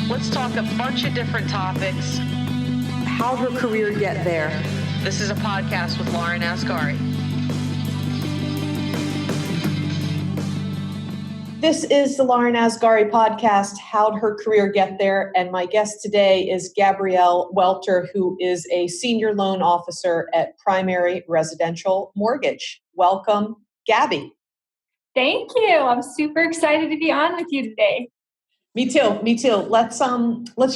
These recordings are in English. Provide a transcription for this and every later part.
Let's talk a bunch of different topics. How'd her career get there? This is a podcast with Lauren Asghari. This is the Lauren Asghari podcast, How'd Her Career Get There? And my guest today is Gabrielle Welter, who is a senior loan officer at Primary Residential Mortgage. Welcome, Gabby. Thank you. I'm super excited to be on with you today. Me too. Let's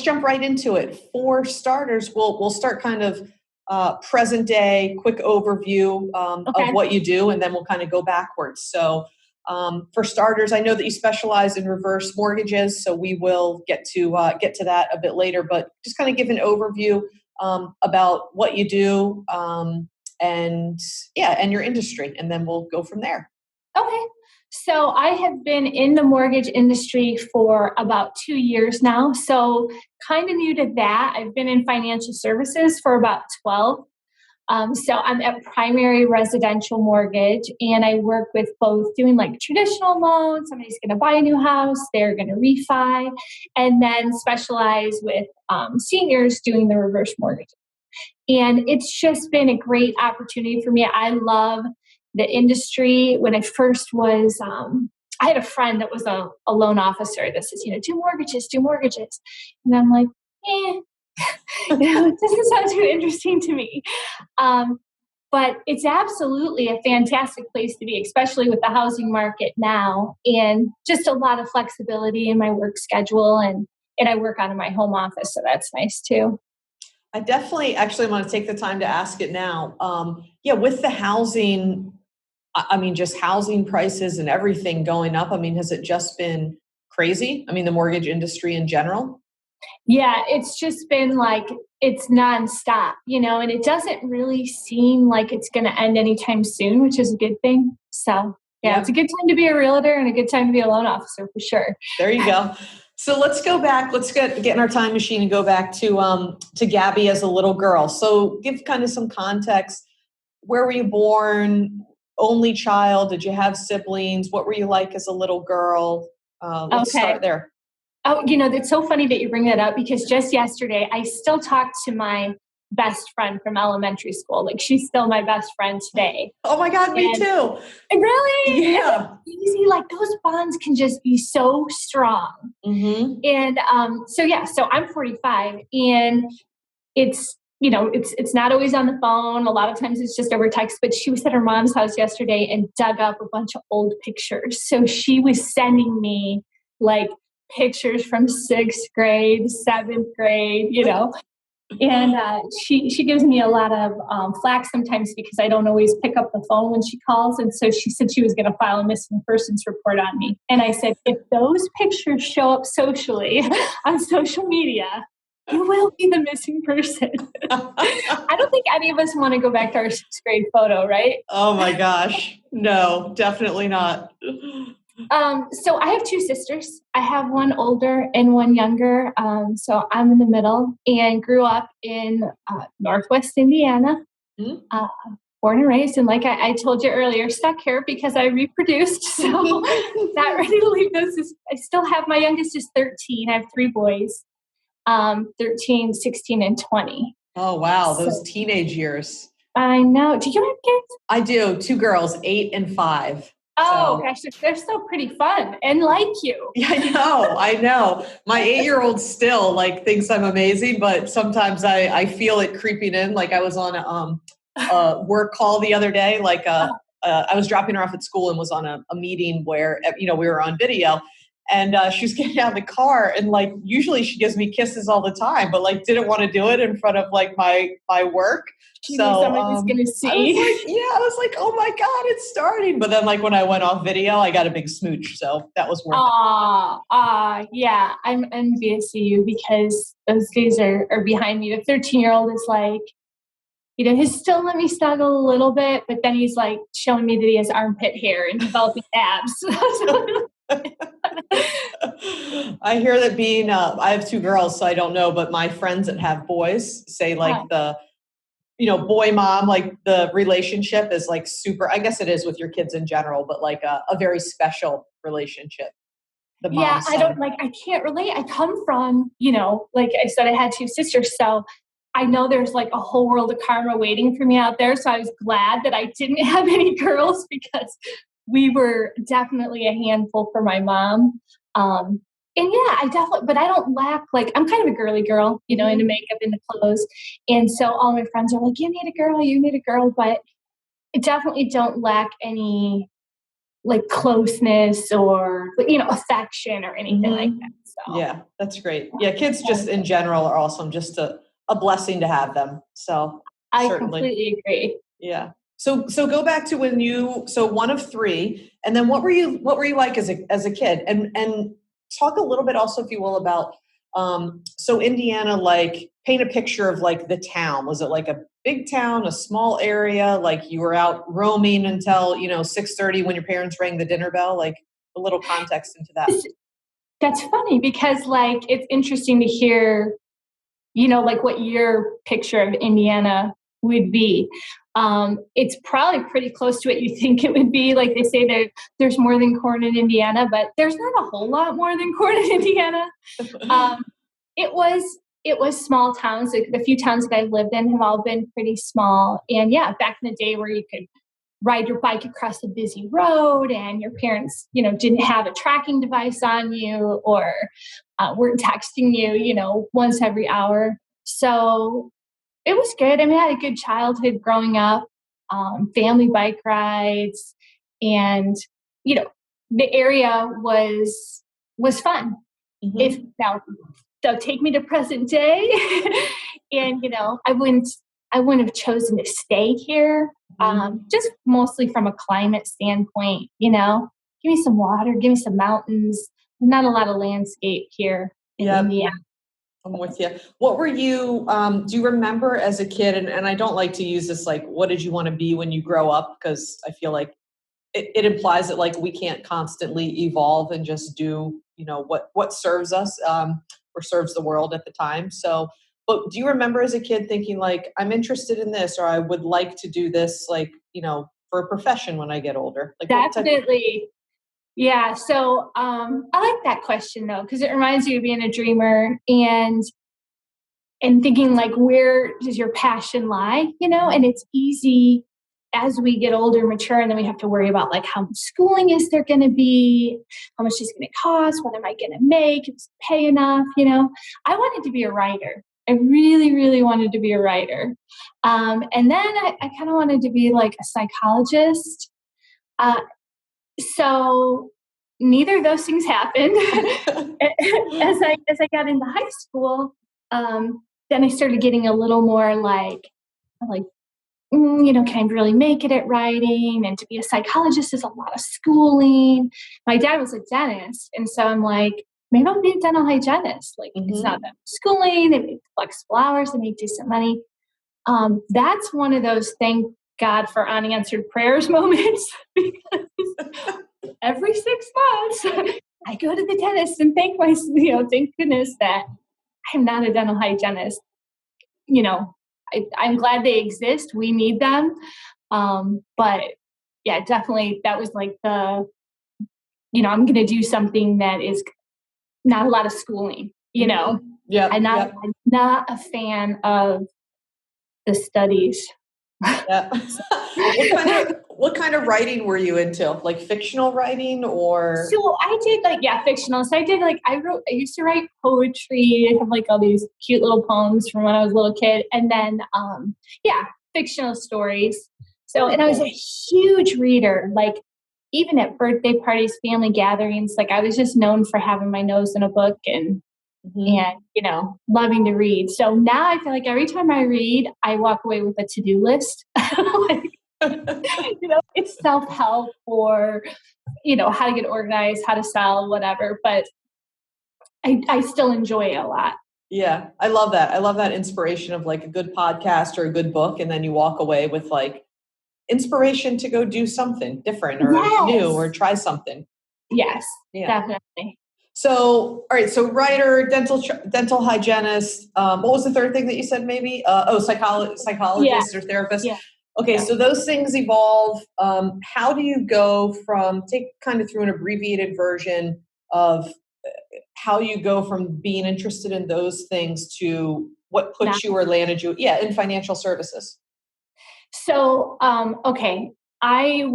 jump right into it. For starters, we'll start kind of present day, quick overview of what you do, and then we'll kind of go backwards. So for starters, I know that you specialize in reverse mortgages, so we will get to that a bit later. But just kind of give an overview about what you do and your industry, and then we'll go from there. Okay. So I have been in the mortgage industry for about 2 years now. So kind of new to that. I've been in financial services for about 12. So I'm at Primary Residential Mortgage, and I work with both doing like traditional loans. Somebody's going to buy a new house, they're going to refi, and then specialize with seniors doing the reverse mortgage. And it's just been a great opportunity for me. I love the industry. When I first was, I had a friend that was a loan officer that says, do mortgages. And I'm like, it doesn't sound too interesting to me. But it's absolutely a fantastic place to be, especially with the housing market now, and just a lot of flexibility in my work schedule. And I work out of my home office, so that's nice too. I definitely actually want to take the time to ask it now. With the housing, just housing prices and everything going up. Has it just been crazy? The mortgage industry in general? Yeah, it's just been like, it's nonstop, and it doesn't really seem like it's going to end anytime soon, which is a good thing. So It's a good time to be a realtor and a good time to be a loan officer for sure. There you go. So let's go back. Let's get in our time machine and go back to Gabby as a little girl. So give kind of some context. Where were you born? Only child? Did you have siblings? What were you like as a little girl? Let's start there. Oh, that's so funny that you bring that up, because just yesterday I still talk to my best friend from elementary school. Like, she's still my best friend today. Oh my God, me too. Really? Yeah. It's easy. Like, those bonds can just be so strong. Mm-hmm. And so I'm 45, and it's not always on the phone. A lot of times it's just over text, but she was at her mom's house yesterday and dug up a bunch of old pictures. So she was sending me like pictures from 6th grade, 7th grade, and she gives me a lot of flack sometimes because I don't always pick up the phone when she calls. And so she said she was going to file a missing persons report on me. And I said, if those pictures show up socially on social media, you will be the missing person. I don't think any of us want to go back to our 6th grade photo, right? Oh my gosh. No, definitely not. So I have 2 sisters. I have one older and one younger. So I'm in the middle, and grew up in Northwest Indiana, born and raised. And like I told you earlier, stuck here because I reproduced. So not ready to leave those. I still have, my youngest is 13. I have 3 boys. 13, 16, and 20. Oh, wow. Those teenage years. I know. Do you have kids? I do. 2 girls, 8 and 5. Oh, gosh. They're still pretty fun and like you. Yeah, I know. My 8-year-old still thinks I'm amazing, but sometimes I feel it creeping in. Like, I was on a work call the other day. I was dropping her off at school and was on a meeting where, we were on video. And she was getting out of the car, and usually she gives me kisses all the time, but didn't want to do it in front of my work. So somebody's going to see. I was like, oh my God, it's starting. But then when I went off video, I got a big smooch. So that was worth it. Yeah. I'm envious of you because those days are behind me. The 13-year-old is he's still let me snuggle a little bit, but then he's showing me that he has armpit hair and developing abs. I hear that being, I have 2 girls, so I don't know, but my friends that have boys say the boy mom, the relationship is super, I guess it is with your kids in general, but a very special relationship. the Yeah, mom side. I can't relate. I come from, like I said, I had two sisters. So I know there's like a whole world of karma waiting for me out there. So I was glad that I didn't have any girls because we were definitely a handful for my mom. And yeah, but I don't lack, like, I'm kind of a girly girl, into makeup, into clothes. And so all my friends are like, you need a girl, but I definitely don't lack any like closeness or, affection or anything like that. So yeah, that's great. Yeah. Kids just in general are awesome. Just a blessing to have them. So I certainly. completely agree. Yeah. So go back to so one of three, and then what were you like as a kid? And talk a little bit also, if you will, about so Indiana, like paint a picture of like the town. Was it like a big town, a small area? Like you were out roaming until 6:30 when your parents rang the dinner bell? Like a little context into that. That's funny because like it's interesting to hear, like what your picture of Indiana would be. It's probably pretty close to what you think it would be. Like they say there's more than corn in Indiana, but there's not a whole lot more than corn in Indiana. It was small towns. Like, the few towns that I've lived in have all been pretty small. And yeah, back in the day where you could ride your bike across a busy road and your parents, didn't have a tracking device on you or weren't texting you, once every hour. So it was good. I mean, I had a good childhood growing up, family bike rides, and, the area was fun. If now, so take me to present day, and I wouldn't have chosen to stay here. Just mostly from a climate standpoint. Give me some water, give me some mountains. Not a lot of landscape here in Indiana. I'm with you. What were you, do you remember as a kid, and I don't like to use this, like, what did you want to be when you grow up? Because I feel like it implies that like we can't constantly evolve and just do, what serves us or serves the world at the time. So, but do you remember as a kid thinking like, I'm interested in this, or I would like to do this, like, for a profession when I get older? Like Definitely. Yeah. So I like that question though, because it reminds you of being a dreamer and thinking like, where does your passion lie? And it's easy as we get older, mature, and then we have to worry about like how much schooling is there going to be, how much is it going to cost, what am I going to make, is it pay enough? I wanted to be a writer. I really, really wanted to be a writer. And then I kind of wanted to be like a psychologist. So neither of those things happened. as I got into high school, then I started getting a little more like, can I really make it at writing? And to be a psychologist is a lot of schooling. My dad was a dentist. And so I'm like, maybe I'll be a dental hygienist. Like, it's not that much schooling. They make flexible hours. They make decent money. That's one of those, thank God for unanswered prayers moments. Because every 6 months, I go to the dentist and thank goodness that I'm not a dental hygienist. I'm glad they exist. We need them. But yeah, definitely that was like I'm going to do something that is not a lot of schooling, Yeah. I'm not a fan of the studies. Yeah. What kind of writing were you into? Like fictional writing or? So I did fictional. So I did I used to write poetry. I have like all these cute little poems from when I was a little kid. And then, fictional stories. So, and I was a huge reader, like even at birthday parties, family gatherings, like I was just known for having my nose in a book and loving to read. So now I feel like every time I read, I walk away with a to-do list. It's self-help or, how to get organized, how to style, whatever. But I still enjoy it a lot. Yeah, I love that. I love that inspiration of like a good podcast or a good book. And then you walk away with like inspiration to go do something different or new or try something. Yes, definitely. So, all right. So writer, dental hygienist. What was the third thing that you said maybe? Psychologist or therapist. Yeah. Okay. So those things evolve. How do you go from take kind of through an abbreviated version of how you go from being interested in those things to what put you or landed you, in financial services. So, okay. I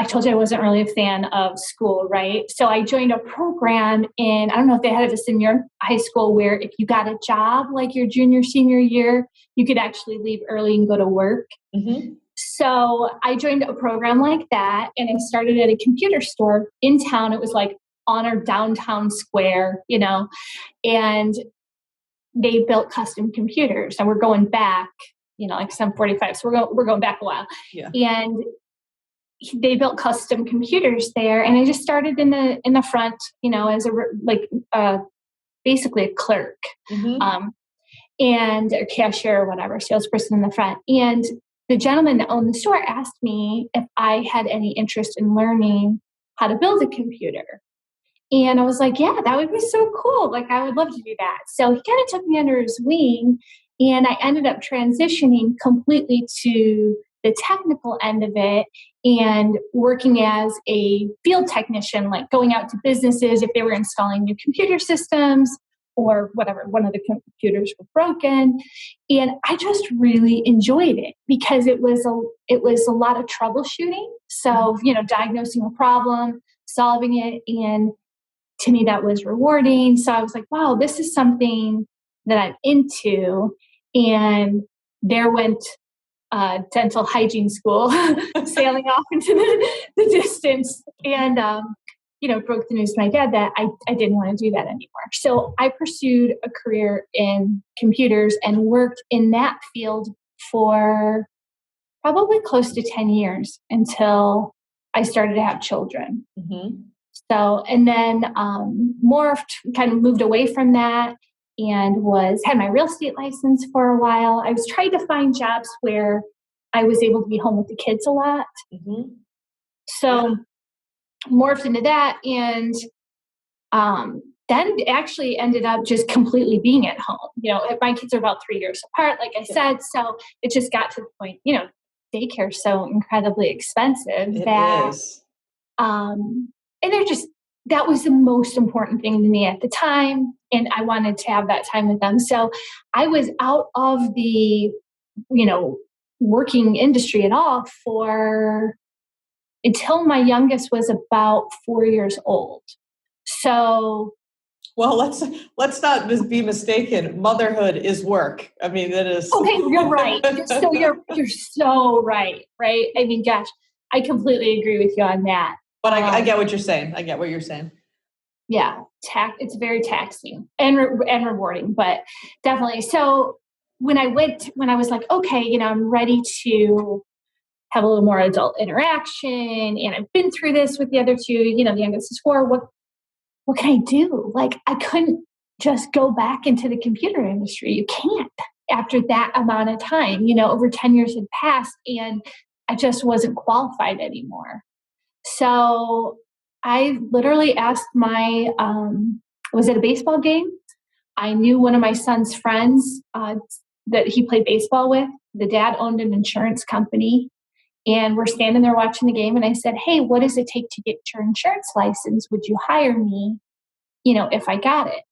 told you I wasn't really a fan of school, right? So I joined a program I don't know if they had this in your high school, where if you got a job like your junior, senior year, you could actually leave early and go to work. Mm-hmm. So I joined a program like that, and I started at a computer store in town. It was like on our downtown square, and they built custom computers, and we're going back, like some 45. So we're going back a while. Yeah. And they built custom computers there, and I just started in the front, as basically a clerk, Mm-hmm. and a cashier or whatever, salesperson in the front. And the gentleman that owned the store asked me if I had any interest in learning how to build a computer. And I was like, yeah, that would be so cool. Like, I would love to do that. So he kind of took me under his wing, and I ended up transitioning completely to the technical end of it and working as a field technician, like going out to businesses if they were installing new computer systems or whatever, one of the computers were broken. And I just really enjoyed it because it was a lot of troubleshooting. So, diagnosing a problem, solving it, and to me that was rewarding. So I was like, wow, this is something that I'm into. And there went dental hygiene school sailing off into the distance, and broke the news to my dad that I didn't want to do that anymore. So I pursued a career in computers and worked in that field for probably close to 10 years until I started to have children. Mm-hmm. So, and then kind of moved away from that, and had my real estate license for a while. I was trying to find jobs where I was able to be home with the kids a lot. Mm-hmm. So morphed into that, and then actually ended up just completely being at home. My kids are about 3 years apart, like I said. So it just got to the point, daycare is so incredibly expensive It is. And that was the most important thing to me at the time. And I wanted to have that time with them. So I was out of the, working industry at all until my youngest was about 4 years old. So, well, let's not be mistaken. Motherhood is work. I mean, it is. Okay, you're right. So you're so right. Right. I mean, gosh, I completely agree with you on that. But I get what you're saying. Yeah, it's very taxing and rewarding, but definitely. So when I was like, okay, I'm ready to have a little more adult interaction, and I've been through this with the other two. The youngest is 4. What can I do? Like, I couldn't just go back into the computer industry. You can't after that amount of time. Over 10 years had passed, and I just wasn't qualified anymore. So I literally asked I was at a baseball game. I knew one of my son's friends that he played baseball with. The dad owned an insurance company, and we're standing there watching the game. And I said, hey, what does it take to get your insurance license? Would you hire me, if I got it?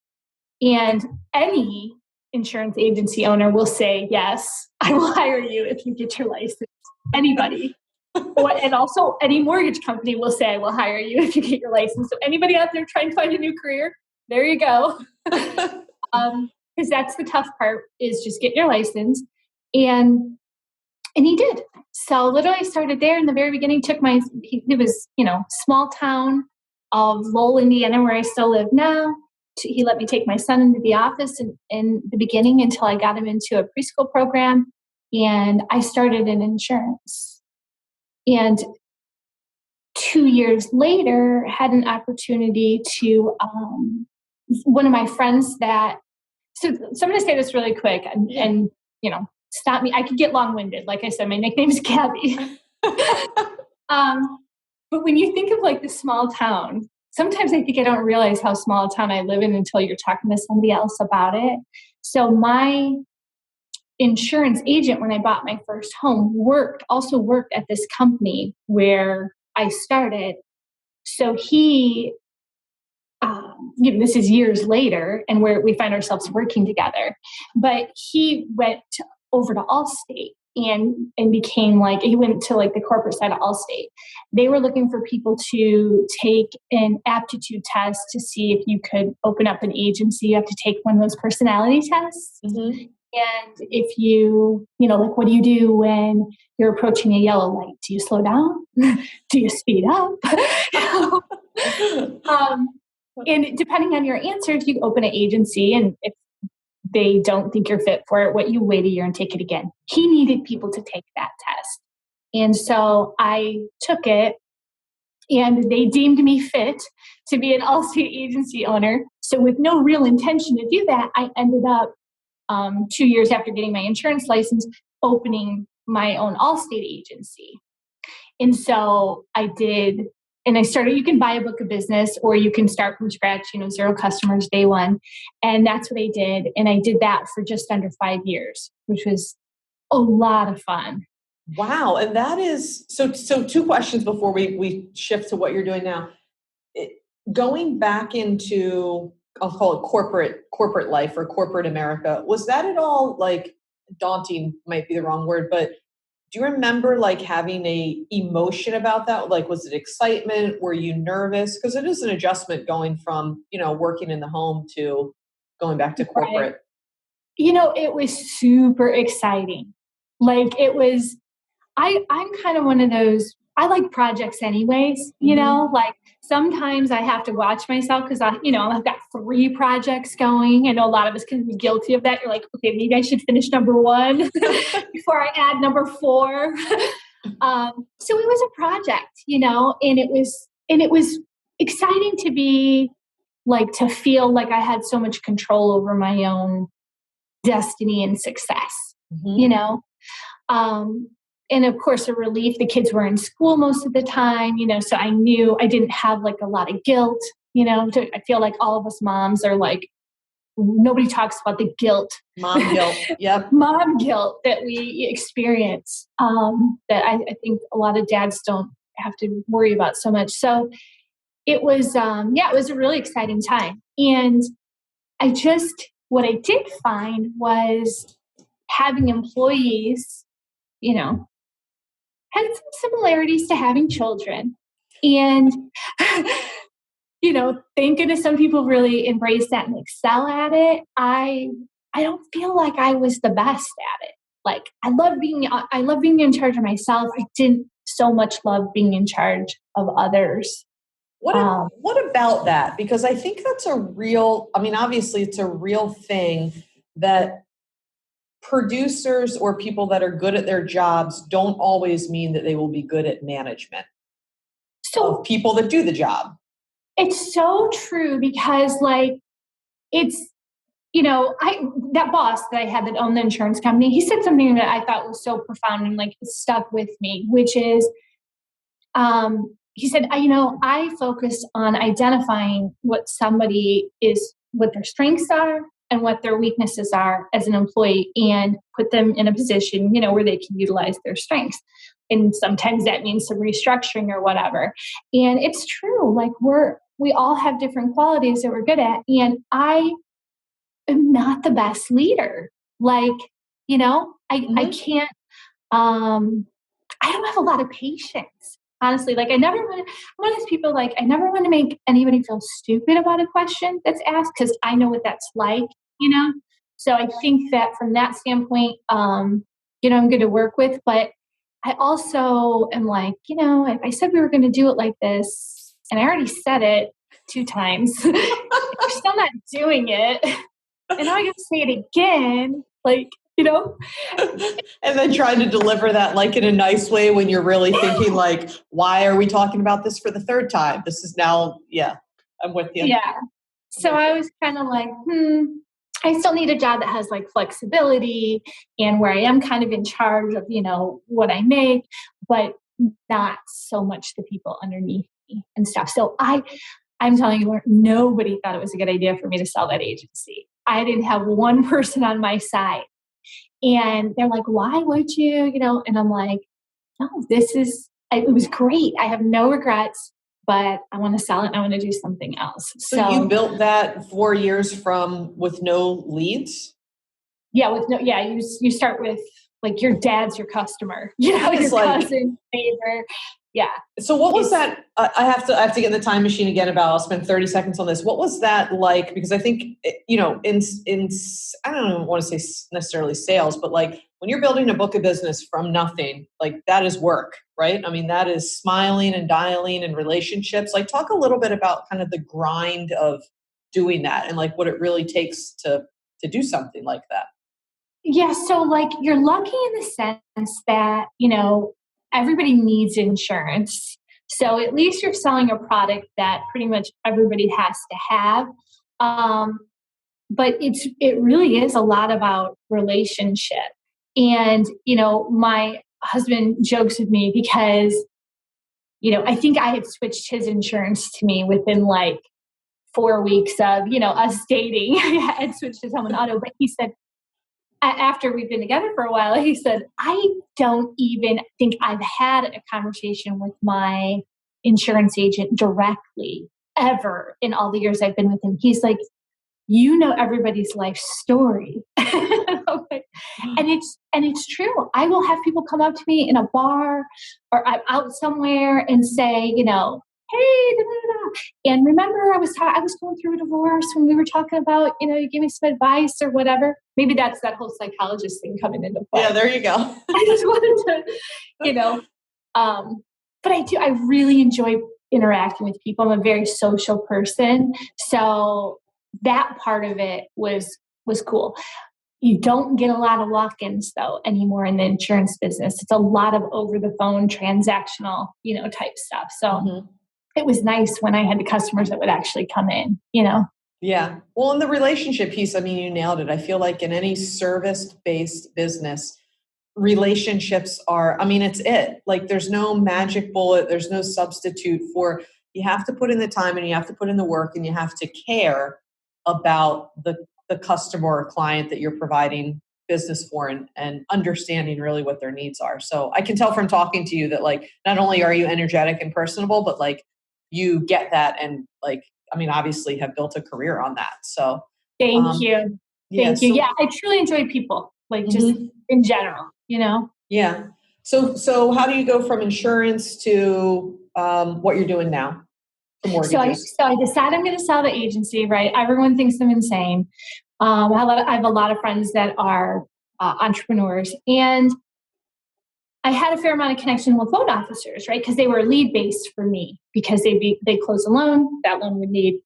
And any insurance agency owner will say, yes, I will hire you if you get your license. Anybody. And also any mortgage company will say, I will hire you if you get your license. So anybody out there trying to find a new career, there you go. Because that's the tough part, is just get your license. And he did. So literally started there in the very beginning, it was, small town of Lowell, Indiana, where I still live now. He let me take my son into the office in the beginning until I got him into a preschool program. And I started in insurance. And 2 years later, had an opportunity to, one of my friends so I'm going to say this really quick and stop me. I could get long-winded. Like I said, my nickname is Gabby. But when you think of like the small town, sometimes I think I don't realize how small a town I live in until you're talking to somebody else about it. So my insurance agent, when I bought my first home, also worked at this company where I started. So he this is years later, and we find ourselves working together. But he went over to Allstate and became like, he went to like the corporate side of Allstate. They were looking for people to take an aptitude test to see if you could open up an agency. You have to take one of those personality tests. Mm-hmm. And if you like, what do you do when you're approaching a yellow light? Do you slow down? Do you speed up? And depending on your answers, you open an agency, and if they don't think you're fit for it, you wait a year and take it again. He needed people to take that test. And so I took it, and they deemed me fit to be an Allstate agency owner. So with no real intention to do that, I ended up 2 years after getting my insurance license, opening my own Allstate agency. And so I did, and I started, you can buy a book of business or you can start from scratch, 0 customers day one. And that's what I did. And I did that for just under 5 years, which was a lot of fun. Wow. And that is, so 2 questions before we shift to what you're doing now. Going back into, I'll call it corporate life or corporate America, was that at all like daunting, might be the wrong word, but do you remember like having a emotion about that? Like, was it excitement? Were you nervous? Because it is an adjustment going from, working in the home to going back to corporate. Right. It was super exciting. Like it was, I'm kind of one of those, I like projects anyways, like sometimes I have to watch myself because I've got 3 projects going. I know a lot of us can be guilty of that. You're like, okay, maybe I should finish number 1 before I add number 4. So it was a project, and it was exciting to be like, to feel like I had so much control over my own destiny and success, and of course, a relief. The kids were in school most of the time, so I knew I didn't have like a lot of guilt, I feel like all of us moms are like, nobody talks about the guilt. Mom guilt. Yep. Mom guilt that we experience, that I think a lot of dads don't have to worry about so much. So it was, it was a really exciting time. And what I did find was having employees, had some similarities to having children. And, thank goodness some people really embrace that and excel at it. I don't feel like I was the best at it. Like I love being in charge of myself. I didn't so much love being in charge of others. What about that? Because I think that's obviously it's a real thing that producers or people that are good at their jobs don't always mean that they will be good at management of people that do the job. It's so true because like it's, that boss that I had that owned the insurance company, he said something that I thought was so profound and like it stuck with me, which is, he said, I focus on identifying what their strengths are and what their weaknesses are as an employee and put them in a position, where they can utilize their strengths. And sometimes that means some restructuring or whatever. And it's true. Like we all have different qualities that we're good at. And I am not the best leader. Like, I can't, I don't have a lot of patience. Honestly, like I'm one of those people, like I never want to make anybody feel stupid about a question that's asked because I know what that's like, So I think that from that standpoint, I'm good to work with. But I also am like, I said we were going to do it like this, and I already said it 2 times. You're still not doing it, and now I got to say it again, like. And then trying to deliver that like in a nice way when you're really thinking like, why are we talking about this for the 3rd time? This is now, I'm with you. Yeah. So I was kind of like, I still need a job that has like flexibility and where I am kind of in charge of, what I make, but not so much the people underneath me and stuff. So I'm telling you, nobody thought it was a good idea for me to sell that agency. I didn't have one person on my side. And they're like, why would you, And I'm like, no, it was great. I have no regrets. but I want to sell it and I want to do something else. So you built that 4 years with no leads? Yeah, you start with like your dad's your customer, your cousin, neighbor. Yeah. So what was that? I have to get in the time machine again I'll spend 30 seconds on this. What was that like? Because I think, in I don't want to say necessarily sales, but like when you're building a book of business from nothing, like that is work, right? I mean, that is smiling and dialing and relationships. Like talk a little bit about kind of the grind of doing that and like what it really takes to do something like that. Yeah. So like you're lucky in the sense that, everybody needs insurance. So at least you're selling a product that pretty much everybody has to have. But it really is a lot about relationship. And, my husband jokes with me because, I think I had switched his insurance to me within like 4 weeks of, us dating. I had switched his home and auto, but he said, after we've been together for a while, he said, I don't even think I've had a conversation with my insurance agent directly ever in all the years I've been with him. He's like, everybody's life story. And it's true. I will have people come up to me in a bar or I'm out somewhere and say, hey, da, da, da. And remember I was going through a divorce when we were talking about, you gave me some advice or whatever. Maybe that's that whole psychologist thing coming into play. Yeah, there you go. I just wanted to, but I really enjoy interacting with people. I'm a very social person. So that part of it was cool. You don't get a lot of walk-ins though anymore in the insurance business. It's a lot of over the phone transactional, type stuff. So It was nice when I had the customers that would actually come in, Yeah. Well, in the relationship piece, I mean, you nailed it. I feel like in any service-based business, relationships are, it's it. Like there's no magic bullet. There's no substitute for, you have to put in the time and you have to put in the work and you have to care about the customer or client that you're providing business for and understanding really what their needs are. So I can tell from talking to you that like, not only are you energetic and personable, but like you get that and like, obviously have built a career on that. So thank you. Thank you. Yeah. I truly enjoy people like just in general, Yeah. So how do you go from insurance to what you're doing now? So I decided I'm going to sell the agency, right? Everyone thinks I'm insane. I have a lot of friends that are entrepreneurs, and I had a fair amount of connection with loan officers, right? Because they were lead based for me because they close a loan. That loan would need,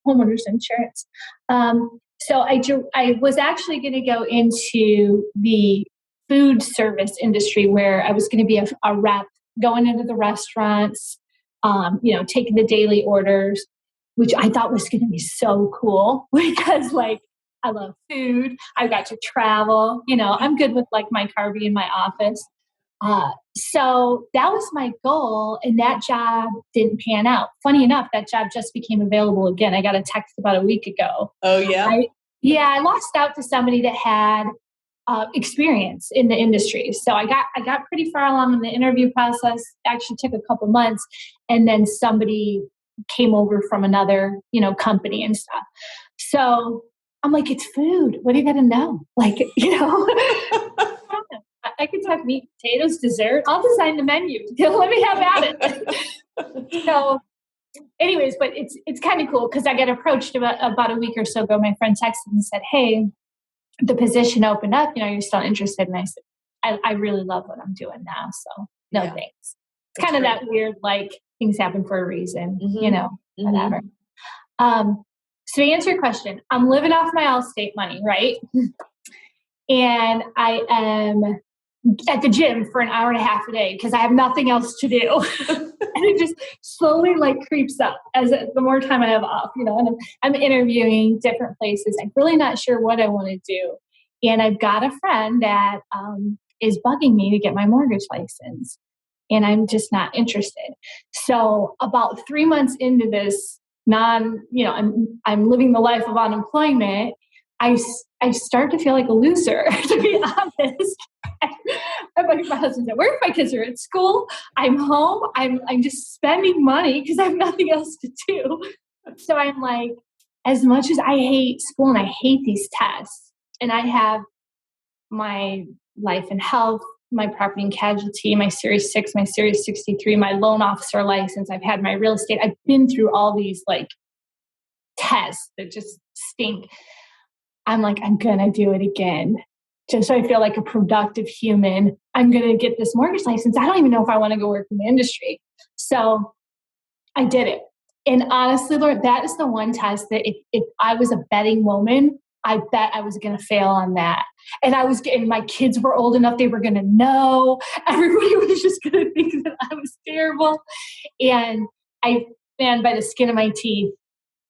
homeowners insurance. So I was actually going to go into the food service industry where I was going to be a rep going into the restaurants, taking the daily orders, which I thought was going to be so cool because like I love food. I got to travel, I'm good with like my car being in my office. So that was my goal, and that job didn't pan out. Funny enough, that job just became available again. I got a text about a week ago. Oh yeah? I lost out to somebody that had experience in the industry. So I got pretty far along in the interview process. Actually took a couple months, and then somebody came over from another, company and stuff. So I'm like, it's food. What do you got to know? Like, I could talk meat, potatoes, dessert. I'll design the menu. Let me have at it. So anyways, but it's kind of cool because I got approached about a week or so ago. My friend texted and said, hey, the position opened up, you're still interested. And I said, I really love what I'm doing now. So no thanks. It's kind of that weird, like things happen for a reason, whatever. So to answer your question, I'm living off my Allstate money, right? And I am at the gym for an hour and a half a day because I have nothing else to do. And it just slowly like creeps up as the more time I have off, and I'm interviewing different places. I'm really not sure what I want to do. And I've got a friend that is bugging me to get my mortgage license. And I'm just not interested. So about 3 months into this I'm living the life of unemployment. I start to feel like a loser, to be honest. I'm like, my husband's at work, my kids are at school, I'm home, I'm just spending money because I have nothing else to do. So I'm like, as much as I hate school and I hate these tests, and I have my life and health, my property and casualty, my Series 6, my Series 63, my loan officer license, I've had my real estate, I've been through all these like tests that just stink. I'm like, I'm going to do it again. Just so I feel like a productive human. I'm going to get this mortgage license. I don't even know if I want to go work in the industry. So I did it. And honestly, Lord, that is the one test that if I was a betting woman, I bet I was going to fail on that. And my kids were old enough, they were going to know. Everybody was just going to think that I was terrible. And by the skin of my teeth,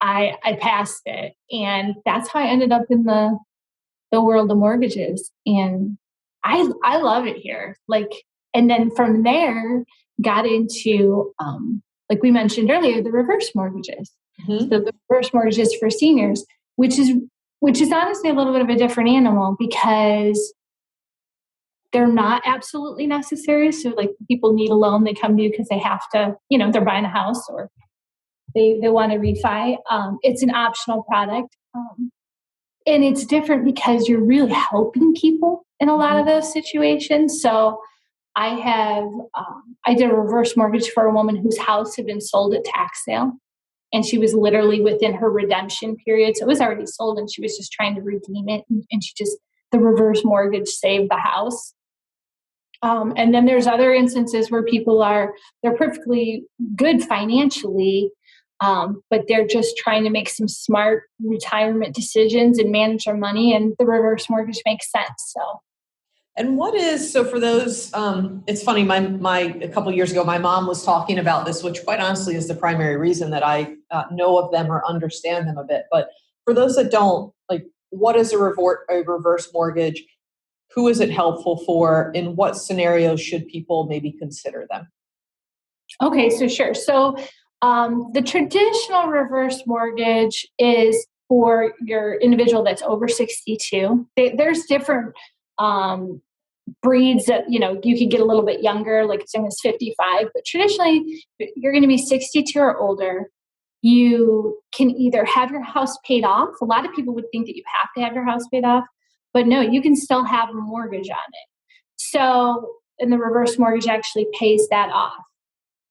I passed it. And that's how I ended up in the world of mortgages. And I love it here. And then from there, got into, like we mentioned earlier, the reverse mortgages. Mm-hmm. So the reverse mortgages for seniors, which is honestly a little bit of a different animal because they're not absolutely necessary. So like people need a loan, they come to you because they have to, they're buying a house or they want to refi. It's an optional product. And it's different because you're really helping people in a lot of those situations. So I did a reverse mortgage for a woman whose house had been sold at tax sale. And she was literally within her redemption period. So it was already sold and she was just trying to redeem it. And the reverse mortgage saved the house. And then there's other instances where they're perfectly good financially, but they're just trying to make some smart retirement decisions and manage their money. And the reverse mortgage makes sense. So. And so for those, it's funny, a couple of years ago, my mom was talking about this, which quite honestly is the primary reason that I know of them or understand them a bit. But for those that don't, what is a reverse mortgage? Who is it helpful for? In what scenarios should people maybe consider them? Okay, so sure. So the traditional reverse mortgage is for your individual that's over 62. There's different breeds that, you can get a little bit younger, like as young as 55, but traditionally you're going to be 62 or older. You can either have your house paid off. A lot of people would think that you have to have your house paid off, but no, you can still have a mortgage on it. So, and the reverse mortgage actually pays that off.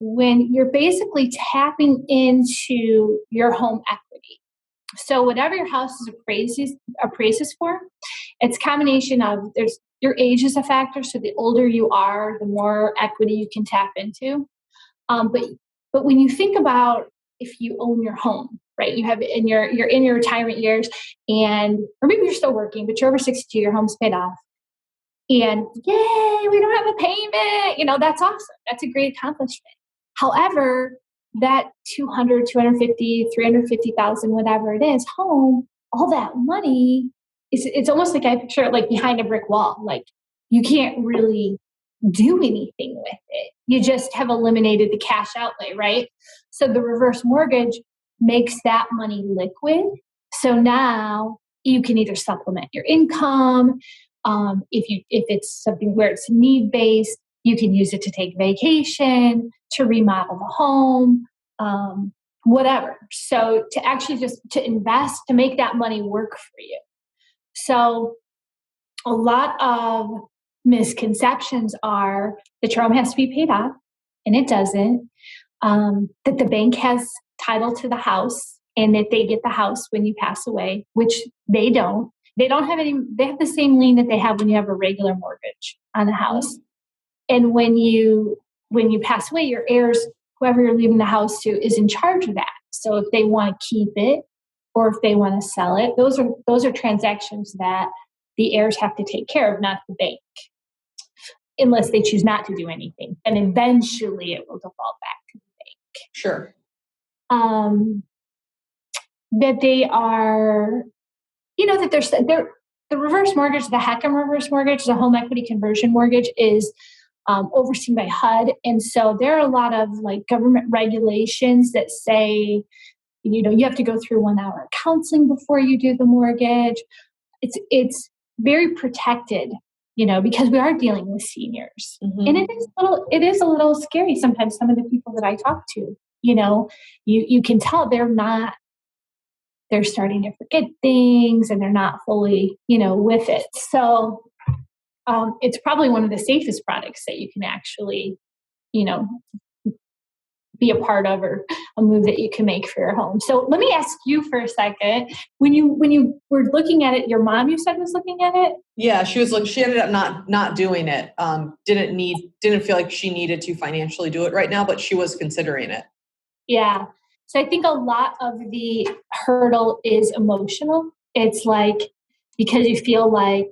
When you're basically tapping into your home equity. So whatever your house appraises for, it's a combination of your age is a factor. So the older you are, the more equity you can tap into. But when you think about if you own your home, right? You have you're in your retirement years, or maybe you're still working, but you're over 62, your home's paid off. And yay, we don't have a payment. That's awesome. That's a great accomplishment. However, that 200, 250, 350,000, whatever it is, home, all that money, it's almost like I picture it like behind a brick wall. Like you can't really do anything with it. You just have eliminated the cash outlay, right? So the reverse mortgage makes that money liquid. So now you can either supplement your income. If it's something where it's need-based, you can use it to take vacation, to remodel the home, whatever. So to actually just to invest, to make that money work for you. So a lot of misconceptions are that your home has to be paid off, and it doesn't. That the bank has title to the house and that they get the house when you pass away, which they don't. They don't have they have the same lien that they have when you have a regular mortgage on the house. And when you pass away, your heirs, whoever you're leaving the house to, is in charge of that. So if they want to keep it or if they want to sell it, those are transactions that the heirs have to take care of, not the bank, unless they choose not to do anything. And eventually it will default back to the bank. Sure. That they are, that the reverse mortgage, the HECM reverse mortgage, the home equity conversion mortgage is overseen by HUD. And so there are a lot of government regulations that say, you have to go through 1 hour counseling before you do the mortgage. It's very protected because we are dealing with seniors. Mm-hmm. And it is a little scary sometimes. Some of the people that I talk to, you can tell they're starting to forget things and they're not fully, with it. So it's probably one of the safest products that you can actually, be a part of, or a move that you can make for your home. So let me ask you for a second. When you were looking at it, your mom, you said, was looking at it? Yeah, she ended up not doing it. Didn't feel like she needed to financially do it right now, but she was considering it. Yeah. So I think a lot of the hurdle is emotional. It's like, because you feel like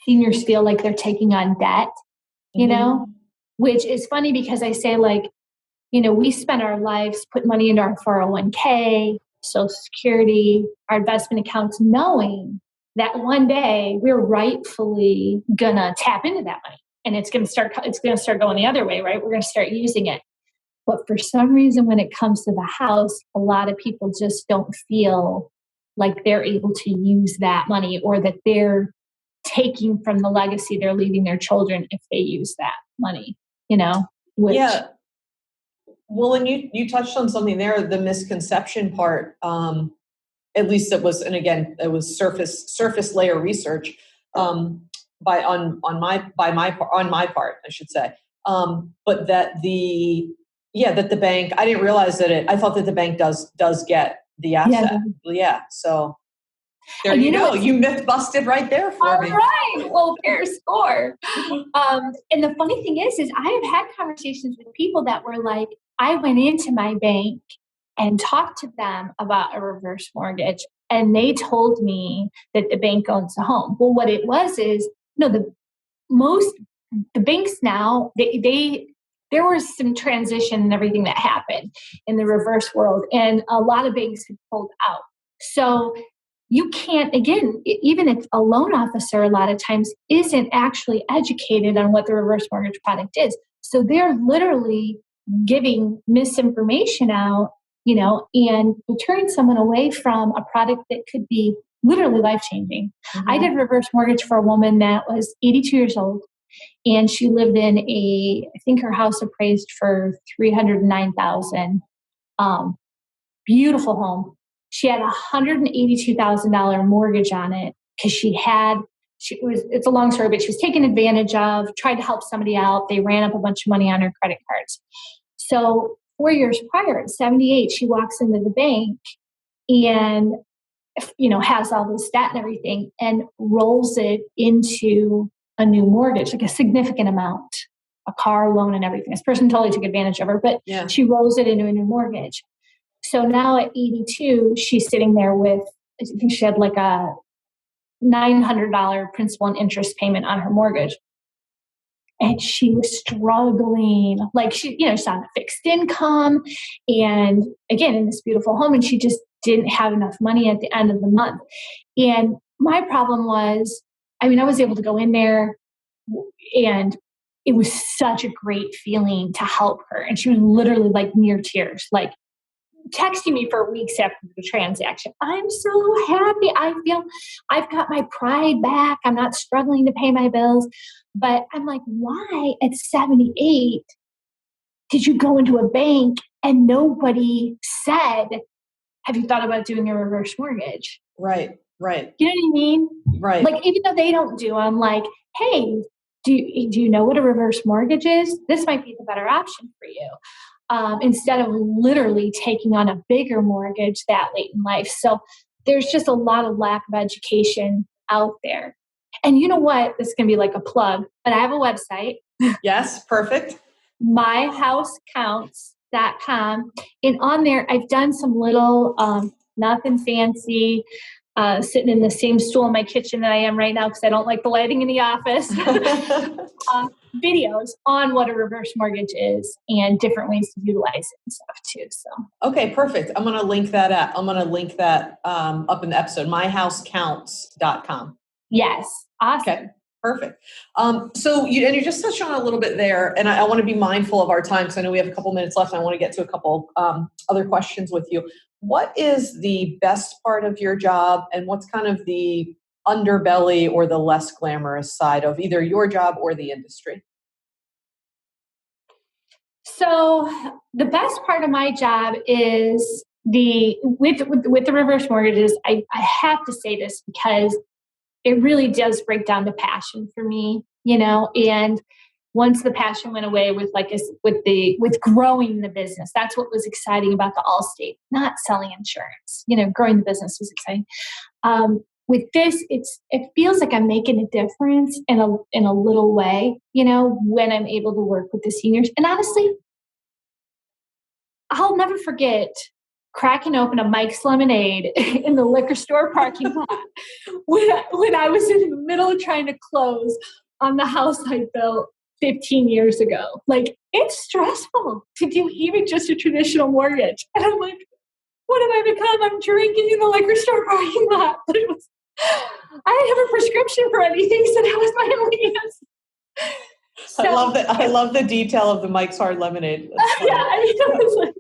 seniors feel like they're taking on debt, which is funny because I say, like, we spend our lives putting money into our 401k, Social Security, our investment accounts, knowing that one day we're rightfully gonna tap into that money, and it's gonna start going the other way, right? We're gonna start using it. But for some reason, when it comes to the house, a lot of people just don't feel like they're able to use that money, or that they're taking from the legacy they're leaving their children if they use that money, Yeah. Well, and you touched on something there, the misconception part. At least it was, and again, it was surface layer research on my part, I should say. But that that the bank, I didn't realize I thought that the bank does get the asset. Yeah. So there you go. You myth busted right there for me. All right. Well, fair score. And the funny thing is I have had conversations with people that were like, I went into my bank and talked to them about a reverse mortgage, and they told me that the bank owns the home. Well, what it was is, the banks now, there was some transition and everything that happened in the reverse world, and a lot of banks have pulled out. So you can't, again, even if a loan officer a lot of times isn't actually educated on what the reverse mortgage product is. So they're literally giving misinformation out, and deterring someone away from a product that could be literally life-changing. Mm-hmm. I did reverse mortgage for a woman that was 82 years old, and she lived in I think her house appraised for $309,000. Beautiful home. She had a $182,000 mortgage on it because it's a long story, but she was taken advantage of, tried to help somebody out. They ran up a bunch of money on her credit cards. So 4 years prior, at 78, she walks into the bank and, has all this debt and everything, and rolls it into a new mortgage, like a significant amount, a car loan and everything. This person totally took advantage of her, but she rolls it into a new mortgage. So now at 82, she's sitting there with, I think she had like a $900 principal and interest payment on her mortgage. And she was struggling. Like she's on a fixed income, and again, in this beautiful home, and she just didn't have enough money at the end of the month. And my problem was, I was able to go in there, and it was such a great feeling to help her. And she was literally like near tears, like texting me for weeks after the transaction. I'm so happy. I feel I've got my pride back. I'm not struggling to pay my bills. But I'm like, why at 78 did you go into a bank and nobody said, have you thought about doing a reverse mortgage? Right. You know what I mean? Right. Like, even though they don't do, I'm like, hey, do you know what a reverse mortgage is? This might be the better option for you. Instead of literally taking on a bigger mortgage that late in life. So there's just a lot of lack of education out there. And you know what? This is going to be like a plug, but I have a website. Yes, perfect. myhousecounts.com. And on there, I've done some little, nothing fancy, sitting in the same stool in my kitchen that I am right now because I don't like the lighting in the office. Videos on what a reverse mortgage is and different ways to utilize it and stuff too. So okay, perfect. I'm going to link that up. Up in the episode, myhousecounts.com. Yes, awesome. Okay, perfect. So you just touched on a little bit there, and I want to be mindful of our time because I know we have a couple minutes left. And I want to get to a couple other questions with you. What is the best part of your job, and what's kind of the underbelly or the less glamorous side of either your job or the industry? So the best part of my job is with the reverse mortgages. I have to say this because it really does break down the passion for me, and once the passion went away with with growing the business, that's what was exciting about the Allstate, not selling insurance. Growing the business was exciting. With this, it feels like I'm making a difference in a little way, when I'm able to work with the seniors. And honestly, I'll never forget cracking open a Mike's Lemonade in the liquor store parking lot when I was in the middle of trying to close on the house I built 15 years ago. Like, it's stressful to do even just a traditional mortgage. And I'm like, what have I become? I'm drinking in the liquor store parking lot. But I didn't have a prescription for anything, so that was my only answer. So, I love the detail of the Mike's Hard Lemonade. Yeah, I was like,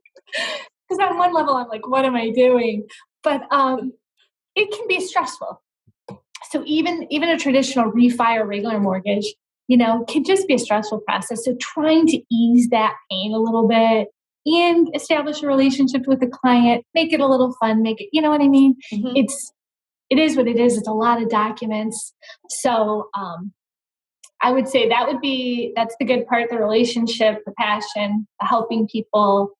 because on one level, I'm like, what am I doing? But it can be stressful. So even a traditional refi or regular mortgage, can just be a stressful process. So trying to ease that pain a little bit and establish a relationship with the client, make it a little fun, make it, you know what I mean? Mm-hmm. It is what it is. It's a lot of documents. So I would say that's the good part, the relationship, the passion, helping people.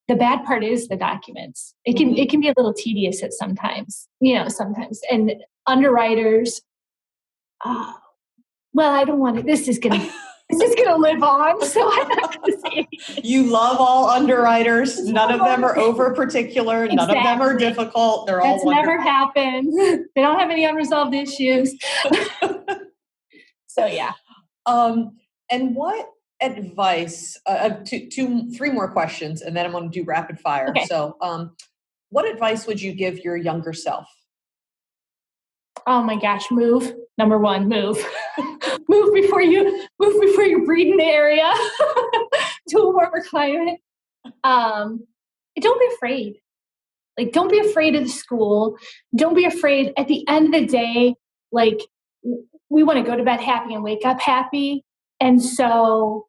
The bad part is the documents. It can be a little tedious at sometimes, and underwriters, I don't want it. This is going to live on. So I'm not going to say anything. You love all underwriters. None of them are over particular. None of them are difficult. They're all wonderful. Never happened. They don't have any unresolved issues. So, yeah. And what advice, three more questions, and then I'm going to do rapid fire. Okay. So, what advice would you give your younger self? Oh my gosh, move. Number one, move. move before you breed in the area to a warmer climate. Don't be afraid. Don't be afraid of the school. Don't be afraid. At the end of the day, we want to go to bed happy and wake up happy. And so,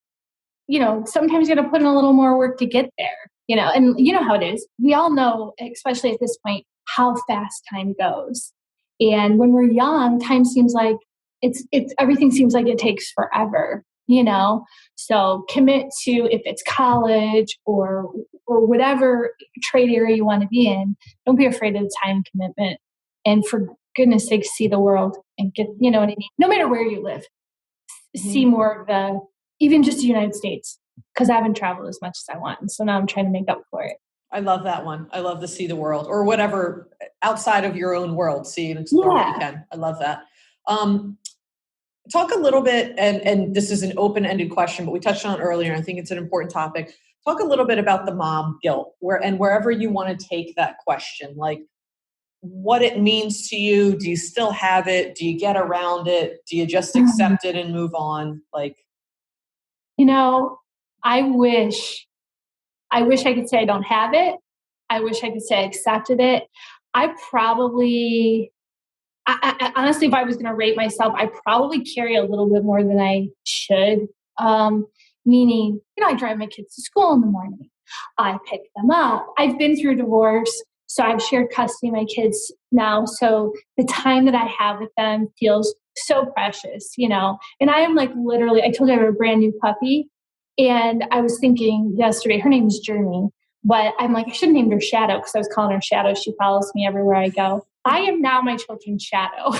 sometimes you got to put in a little more work to get there, and you know how it is. We all know, especially at this point, how fast time goes. And when we're young, time seems like everything seems like it takes forever, So commit to, if it's college or whatever trade area you want to be in, don't be afraid of the time commitment. And for goodness sakes, see the world and get, you know what I mean? No matter where you live, see more of even just the United States, because I haven't traveled as much as I want. And so now I'm trying to make up for it. I love that one. I love to see the world, or whatever outside of your own world. See and explore what you can. I love that. Talk a little bit, and this is an open-ended question, but we touched on it earlier. I think it's an important topic. Talk a little bit about the mom guilt, wherever you want to take that question, like what it means to you. Do you still have it? Do you get around it? Do you just accept it and move on? I wish I could say I don't have it. I wish I could say I accepted it. I honestly, if I was going to rate myself, I probably carry a little bit more than I should. Meaning, I drive my kids to school in the morning. I pick them up. I've been through divorce, so I've shared custody of my kids now. So the time that I have with them feels so precious, And I am literally, I told you I have a brand new puppy. And I was thinking yesterday, her name is Journey, but I'm like, I should have named her Shadow because I was calling her Shadow. She follows me everywhere I go. I am now my children's shadow.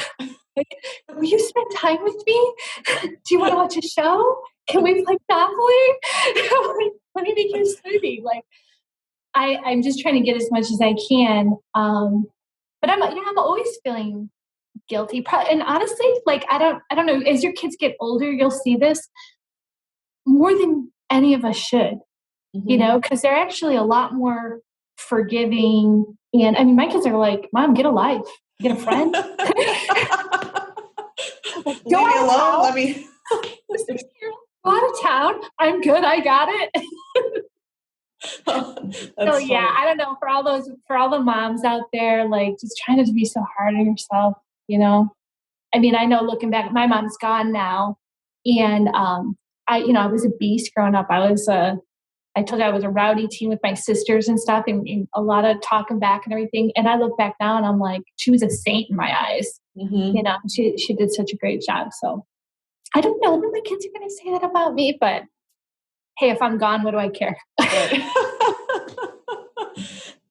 Will you spend time with me? Do you want to watch a show? Can we play Monopoly? Let me make you a smoothie. I'm just trying to get as much as I can. But I'm always feeling guilty. And honestly, I don't know, as your kids get older, you'll see this more than any of us should, because they're actually a lot more forgiving. And I mean, my kids are like, Mom, get a life, get a friend. Leave me alone. Let me. Go out of town. I'm good. I got it. So yeah, I don't know, for all the moms out there, just trying not to be so hard on yourself. you know? I mean, I know looking back, my mom's gone now. And I was a beast growing up. I told you I was a rowdy teen with my sisters and stuff, and a lot of talking back and everything. And I look back now and I'm like, she was a saint in my eyes. Mm-hmm. She did such a great job. So I don't know that my kids are going to say that about me, but hey, if I'm gone, what do I care? I'm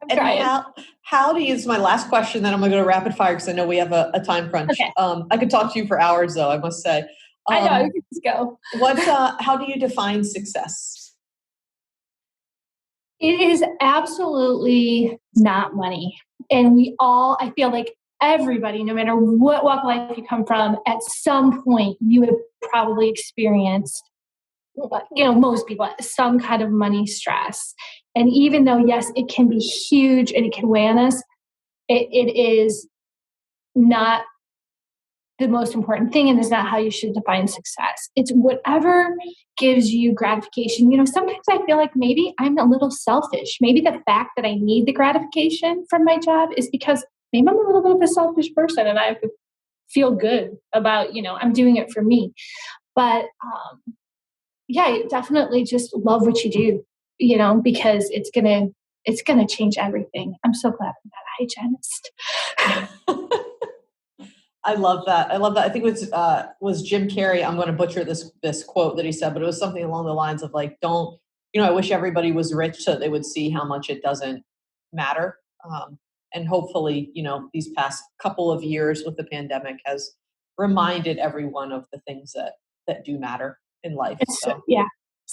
trying. How do you, this is my last question, then I'm going to go to rapid fire because I know we have a time crunch. Okay. I could talk to you for hours though, I must say. I know, you can just go. How do you define success? It is absolutely not money. And I feel like everybody, no matter what walk of life you come from, at some point you have probably experienced, most people, some kind of money stress. And even though, yes, it can be huge and it can weigh on us, it is not the most important thing, and is not how you should define success. It's whatever gives you gratification. Sometimes I feel like maybe I'm a little selfish. Maybe the fact that I need the gratification from my job is because maybe I'm a little bit of a selfish person and I have to feel good about, I'm doing it for me. But you definitely just love what you do, because it's gonna change everything. I'm so glad I'm not a hygienist. I love that. I think it was Jim Carrey. I'm going to butcher this quote that he said, but it was something along the lines of like, don't, I wish everybody was rich so they would see how much it doesn't matter. And hopefully, these past couple of years with the pandemic has reminded everyone of the things that do matter in life. So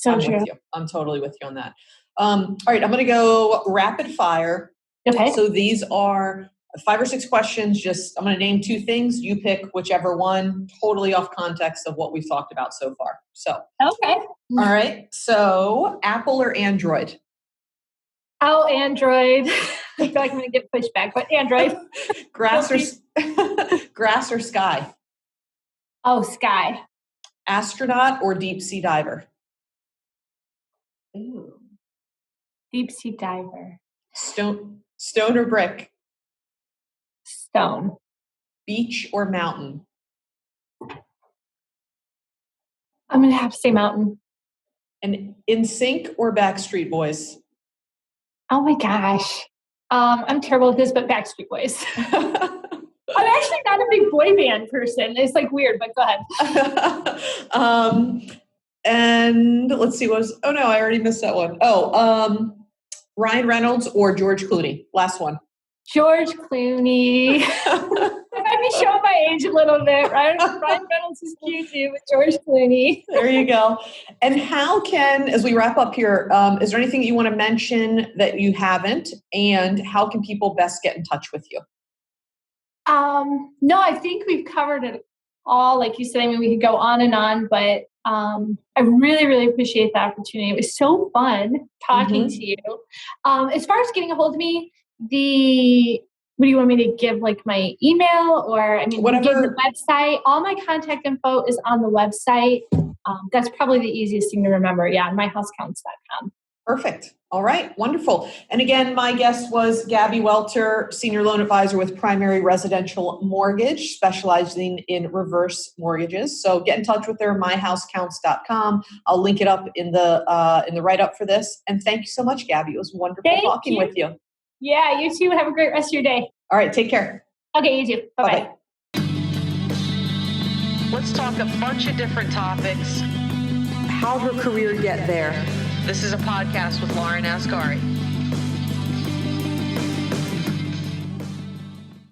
I'm true. with you. I'm totally with you on that. All right, I'm going to go rapid fire. Okay. So these are 5 or 6 questions. I'm going to name 2 things. You pick whichever one, totally off context of what we've talked about so far. So, okay. All right. So Apple or Android? Oh, Android. I feel like I'm going to get pushback, but Android. Grass or sky? Oh, sky. Astronaut or deep sea diver? Ooh. Deep sea diver. Stone or brick? Stone. Beach or mountain? I'm going to have to say mountain. And NSYNC or Backstreet Boys? Oh my gosh. I'm terrible at this, but Backstreat Boys. I'm actually not a big boy band person. It's like weird, but go ahead. And let's see, I already missed that one. Ryan Reynolds or George Clooney? Last one. George Clooney. I might be showing my age a little bit. Ryan Reynolds is cute too, but George Clooney. There you go. And as we wrap up here, is there anything you want to mention that you haven't? And how can people best get in touch with you? No, I think we've covered it all. Like you said, we could go on and on, but I really, really appreciate the opportunity. It was so fun talking to you. As far as getting a hold of me, what do you want me to give, like my email or, whatever. Give the website? All my contact info is on the website. That's probably the easiest thing to remember. Yeah, myhousecounts.com. Perfect. All right. Wonderful. And again, my guest was Gabby Welter, Senior Loan Advisor with Primary Residential Mortgage, specializing in reverse mortgages. So get in touch with her, myhousecounts.com. I'll link it up in the write-up for this. And thank you so much, Gabby. It was wonderful talking with you. Yeah, you too. Have a great rest of your day. All right. Take care. Okay, you too. Bye-bye. Let's talk a bunch of different topics. How her career get there. This is a podcast with Lauren Ascari.